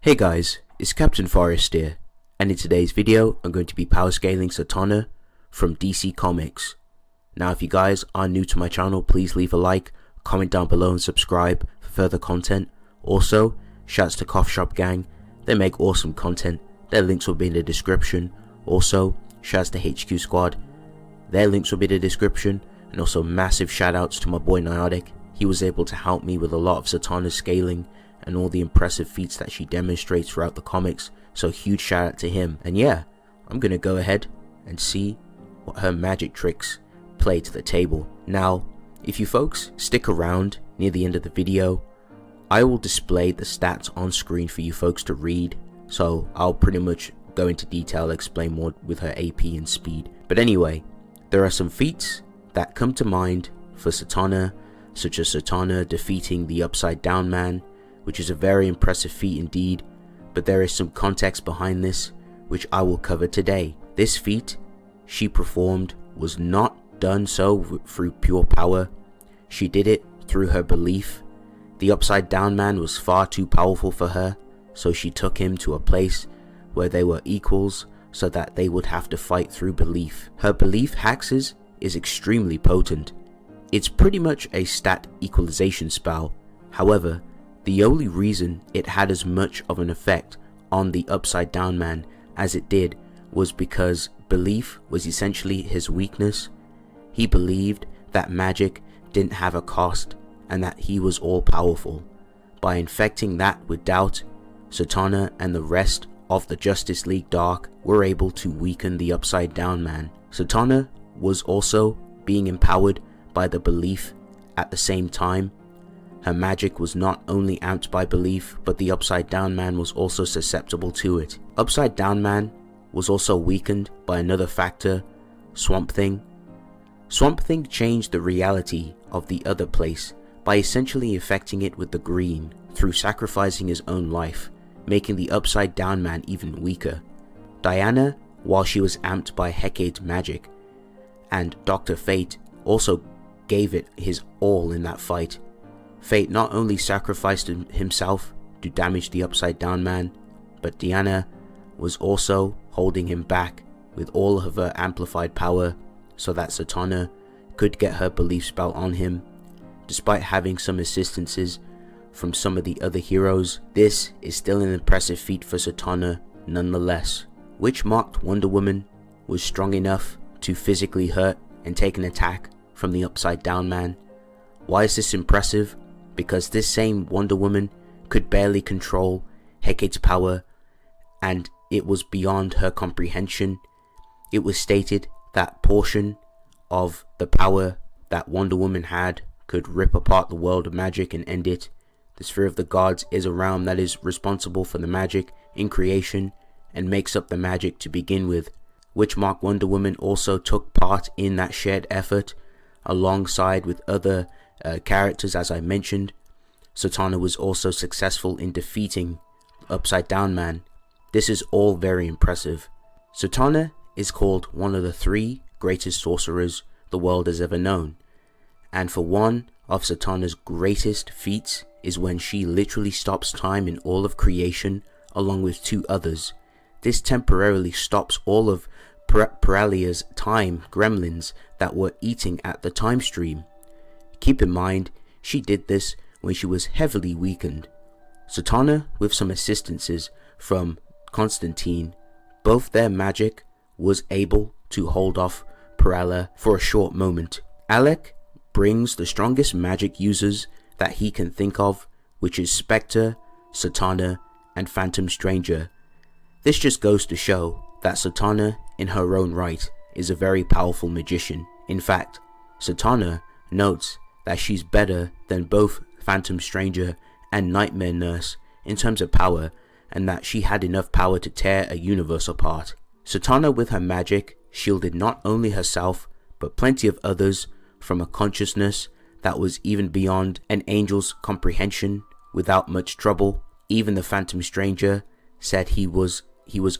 Hey guys, it's Captain Forest here, and in today's video I'm going to be power scaling Zatanna from DC Comics. Now if you guys are new to my channel, please leave a like, comment down below and subscribe for further content. Also, shouts to Cough Shop Gang, they make awesome content, their links will be in the description. Also, shouts to HQ Squad, their links will be in the description. And also massive shoutouts to my boy Nyotic, he was able to help me with a lot of Zatanna's scaling and all the impressive feats that she demonstrates throughout the comics, so huge shout out to him. And yeah, I'm gonna go ahead and see what her magic tricks play to the table. Now, if you folks stick around near the end of the video, I will display the stats on screen for you folks to read, so I'll pretty much go into detail, explain more with her AP and speed. But anyway, there are some feats that come to mind for Zatanna, such as Zatanna defeating the Upside Down Man, which is a very impressive feat indeed, but there is some context behind this which I will cover today. This feat she performed was not done so through pure power, she did it through her belief. The Upside Down Man was far too powerful for her, so she took him to a place where they were equals so that they would have to fight through belief. Her belief hexes is extremely potent. It's pretty much a stat equalization spell. However, the only reason it had as much of an effect on the Upside Down Man as it did was because belief was essentially his weakness. He believed that magic didn't have a cost and that he was all powerful. By infecting that with doubt, Zatanna and the rest of the JusticeleagueDark were able to weaken the Upside Down Man. Zatanna was also being empowered by the belief at the same time. Her magic was not only amped by belief, but the Upside Down Man was also susceptible to it. Upside Down Man was also weakened by another factor, Swamp Thing. Swamp Thing changed the reality of the other place by essentially affecting it with the green through sacrificing his own life, making the Upside Down Man even weaker. Diana, while she was amped by Hecate's magic, and Dr. Fate also gave it his all in that fight. Fate not only sacrificed himself to damage the Upside Down Man, but Diana was also holding him back with all of her amplified power so that Zatanna could get her belief spell on him. Despite having some assistances from some of the other heroes, this is still an impressive feat for Zatanna nonetheless. Witch-marked Wonder Woman was strong enough to physically hurt and take an attack from the Upside Down Man. Why is this impressive? Because this same Wonder Woman could barely control Hecate's power, and it was beyond her comprehension. It was stated that portion of the power that Wonder Woman had could rip apart the world of magic and end it. The sphere of the gods is a realm that is responsible for the magic in creation and makes up the magic to begin with. Witch-marked Wonder Woman also took part in that shared effort alongside with other characters. As I mentioned, Zatanna was also successful in defeating Upside Down Man. This is all very impressive. Zatanna is called one of the 3 greatest sorcerers the world has ever known, and for one of Zatanna's greatest feats is when she literally stops time in all of creation along with 2 others. This temporarily stops all of Pirellia's time gremlins that were eating at the time stream. Keep in mind, she did this when she was heavily weakened. Zatanna, with some assistances from Constantine, both their magic was able to hold off Pirellia for a short moment. Alec brings the strongest magic users that he can think of, which is Spectre, Zatanna, and Phantom Stranger. This just goes to show that Zatanna, in her own right, is a very powerful magician. In fact, Zatanna notes that she's better than both Phantom Stranger and Nightmare Nurse in terms of power, and that she had enough power to tear a universe apart. Zatanna, with her magic, shielded not only herself but plenty of others from a consciousness that was even beyond an angel's comprehension without much trouble. Even the Phantom Stranger said he was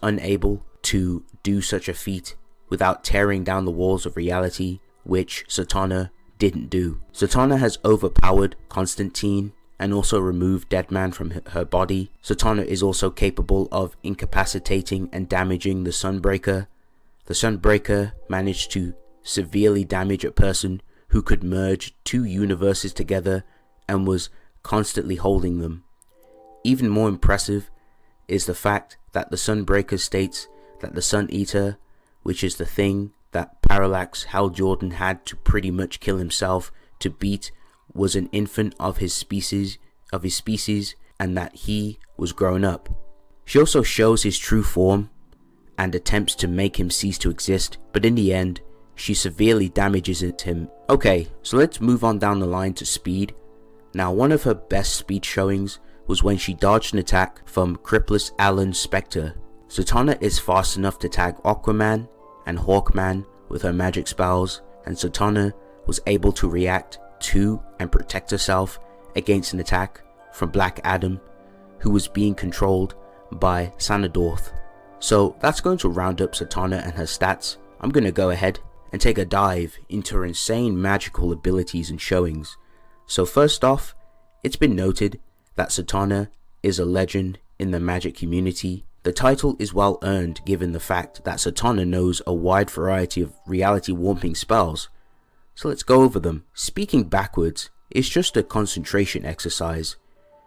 unable to do such a feat without tearing down the walls of reality, which Zatanna didn't do. Zatanna has overpowered Constantine and also remove dead man from her body. Zatanna is also capable of incapacitating and damaging the Sunbreaker. The Sunbreaker managed to severely damage a person who could merge two universes together and was constantly holding them. Even more impressive is the fact that the Sunbreaker states that the Sun Eater, which is the thing that Parallax Hal Jordan had to pretty much kill himself to beat, was an infant of his species, and that he was grown up. She also shows his true form and attempts to make him cease to exist, but in the end, she severely damages him. Okay, so let's move on down the line to speed. Now, one of her best speed showings was when she dodged an attack from Crippus Allen Spectre. Zatanna is fast enough to tag Aquaman and Hawkman with her magic spells, and Zatanna was able to react to and protect herself against an attack from Black Adam, who was being controlled by Xanadorth. So that's going to round up Zatanna and her stats. I'm going to go ahead and take a dive into her insane magical abilities and showings. So first off, it's been noted that Zatanna is a legend in the magic community. The title is well earned given the fact that Zatanna knows a wide variety of reality warping spells. So let's go over them. Speaking backwards is just a concentration exercise.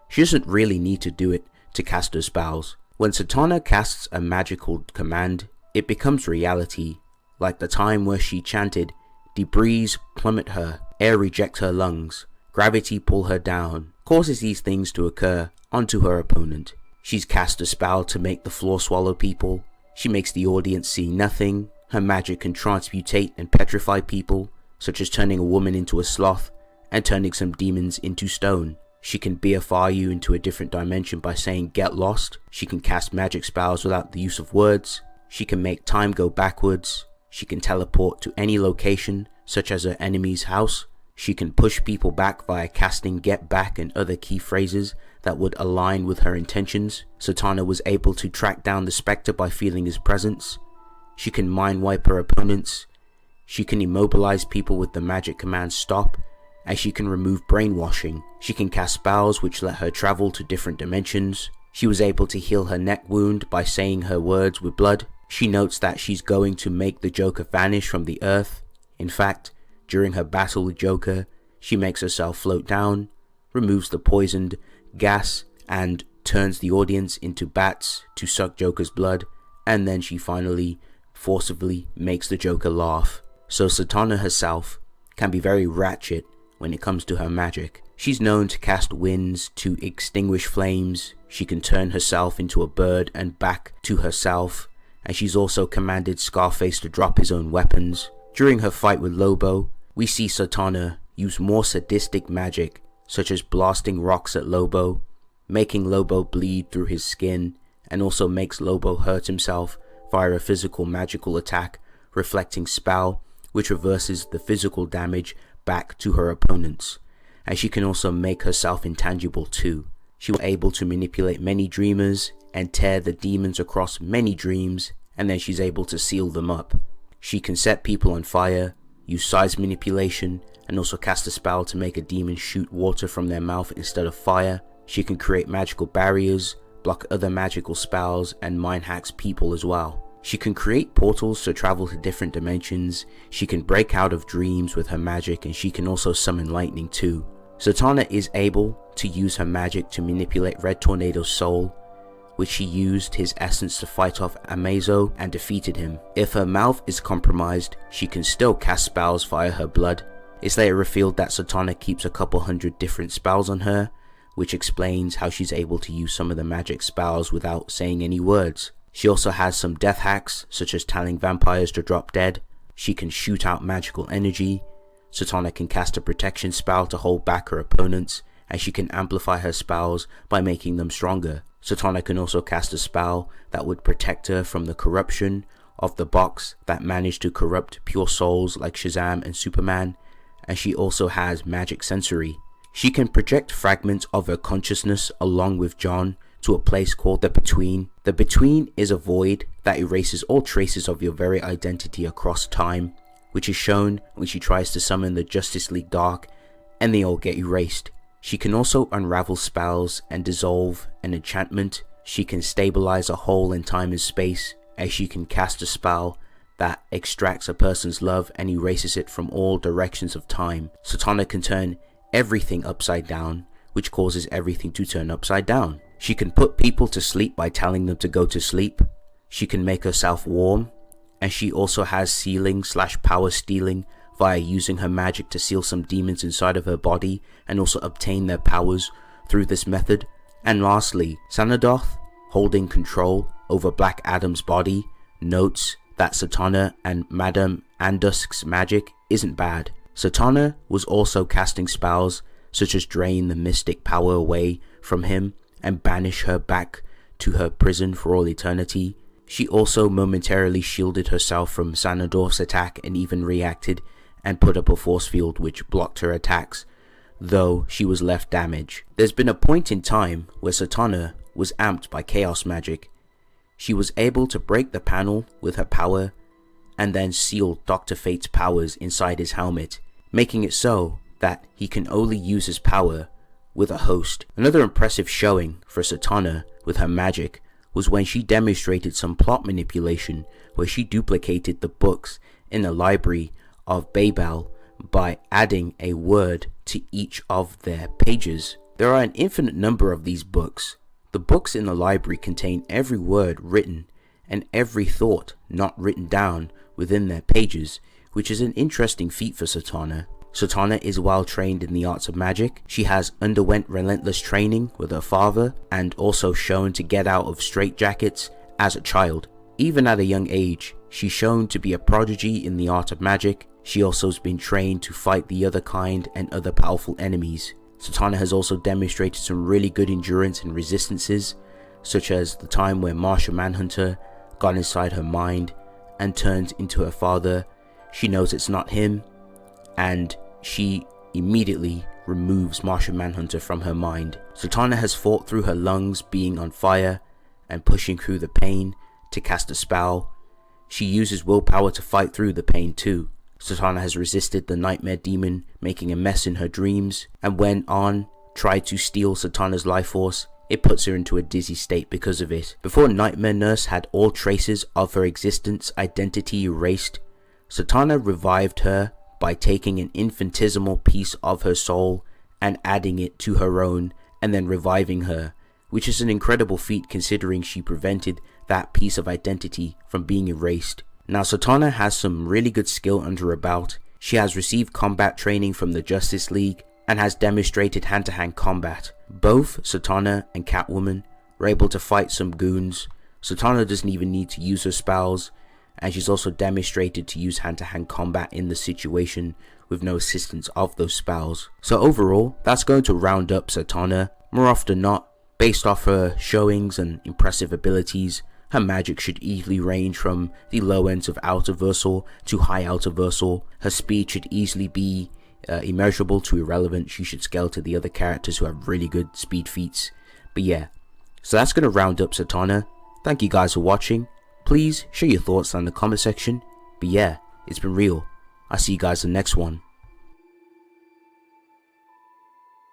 She doesn't really need to do it to cast her spells. When Zatanna casts a magical command, it becomes reality, like the time where she chanted, "Debris plummet her, air reject her lungs, gravity pull her down," causes these things to occur onto her opponent. She's cast a spell to make the floor swallow people. She makes the audience see nothing. Her magic can transmutate and petrify people, such as turning a woman into a sloth and turning some demons into stone. She can BFR you into a different dimension by saying "get lost." She can cast magic spells without the use of words. She can make time go backwards. She can teleport to any location, such as her enemy's house. She can push people back via casting "get back" and other key phrases that would align with her intentions. Zatanna was able to track down the Spectre by feeling his presence. She can mind wipe her opponents. She can immobilize people with the magic command "stop," and she can remove brainwashing. She can cast spells which let her travel to different dimensions. She was able to heal her neck wound by saying her words with blood. She notes that she's going to make the Joker vanish from the earth. In fact, during her battle with Joker, she makes herself float down, removes the poisoned gas, and turns the audience into bats to suck Joker's blood, and then she finally forcibly makes the Joker laugh. So Zatanna herself can be very ratchet when it comes to her magic. She's known to cast winds to extinguish flames. She can turn herself into a bird and back to herself, and she's also commanded Scarface to drop his own weapons. During her fight with Lobo, we see Zatanna use more sadistic magic, such as blasting rocks at Lobo, making Lobo bleed through his skin, and also makes Lobo hurt himself via a physical magical attack, reflecting spell, which reverses the physical damage back to her opponents. And she can also make herself intangible too. She was able to manipulate many dreamers and tear the demons across many dreams, and then she's able to seal them up. She can set people on fire, use size manipulation, and also cast a spell to make a demon shoot water from their mouth instead of fire. She can create magical barriers, block other magical spells, and mind hacks people as well. She can create portals to travel to different dimensions. She can break out of dreams with her magic, and she can also summon lightning too. Zatanna is able to use her magic to manipulate Red Tornado's soul, which she used his essence to fight off Amazo and defeated him. If her mouth is compromised, she can still cast spells via her blood. It's later revealed that Zatanna keeps a couple hundred different spells on her, which explains how she's able to use some of the magic spells without saying any words. She also has some death hacks, such as telling vampires to drop dead. She can shoot out magical energy. Zatanna can cast a protection spell to hold back her opponents, and she can amplify her spells by making them stronger. Zatanna can also cast a spell that would protect her from the corruption of the box that managed to corrupt pure souls like Shazam and Superman, and she also has magic sensory. She can project fragments of her consciousness along with John to a place called the Between. The Between is a void that erases all traces of your very identity across time, which is shown when she tries to summon the Justice League Dark, and they all get erased. She can also unravel spells and dissolve an enchantment. She can stabilize a hole in time and space, as she can cast a spell that extracts a person's love and erases it from all directions of time. Zatanna can turn everything upside down, which causes everything to turn upside down. She can put people to sleep by telling them to go to sleep. She can make herself warm, and she also has sealing / power stealing via using her magic to seal some demons inside of her body and also obtain their powers through this method. And lastly, Xanadoth, holding control over Black Adam's body, notes that Zatanna and Madame Andusk's magic isn't bad. Zatanna was also casting spells such as drain the mystic power away from him and banish her back to her prison for all eternity. She also momentarily shielded herself from Xanadoth's attack and even reacted and put up a force field which blocked her attacks, though she was left damaged. There's been a point in time where Zatanna was amped by chaos magic. She was able to break the panel with her power and then seal Dr. Fate's powers inside his helmet, making it so that he can only use his power with a host. Another impressive showing for Zatanna with her magic was when she demonstrated some plot manipulation where she duplicated the books in the library of Babel by adding a word to each of their pages. There are an infinite number of these books. The books in the library contain every word written and every thought not written down within their pages, which is an interesting feat for Zatanna. Zatanna is well trained in the arts of magic. She has underwent relentless training with her father and also shown to get out of straitjackets as a child. Even at a young age, she's shown to be a prodigy in the art of magic. She also has been trained to fight the other kind and other powerful enemies. Zatanna has also demonstrated some really good endurance and resistances, such as the time where Martian Manhunter got inside her mind and turned into her father. She knows it's not him, and she immediately removes Martian Manhunter from her mind. Zatanna has fought through her lungs being on fire and pushing through the pain to cast a spell. She uses willpower to fight through the pain too. Zatanna has resisted the nightmare demon making a mess in her dreams, and when On tried to steal Zatanna's life force, it puts her into a dizzy state because of it. Before Nightmare Nurse had all traces of her existence identity erased, Zatanna revived her by taking an infinitesimal piece of her soul and adding it to her own and then reviving her, which is an incredible feat considering she prevented that piece of identity from being erased. Now Zatanna has some really good skill under her belt. She has received combat training from the Justice League and has demonstrated hand-to-hand combat. Both Zatanna and Catwoman were able to fight some goons. Zatanna doesn't even need to use her spells, and she's also demonstrated to use hand-to-hand combat in the situation with no assistance of those spells. So overall, that's going to round up Zatanna. More often than not, based off her showings and impressive abilities, her magic should easily range from the low ends of Outerversal to high Outerversal. Her speed should easily be immeasurable to irrelevant. She should scale to the other characters who have really good speed feats. But yeah, so that's going to round up Zatanna. Thank you guys for watching. Please share your thoughts down in the comment section. But yeah, it's been real. I'll see you guys in the next one.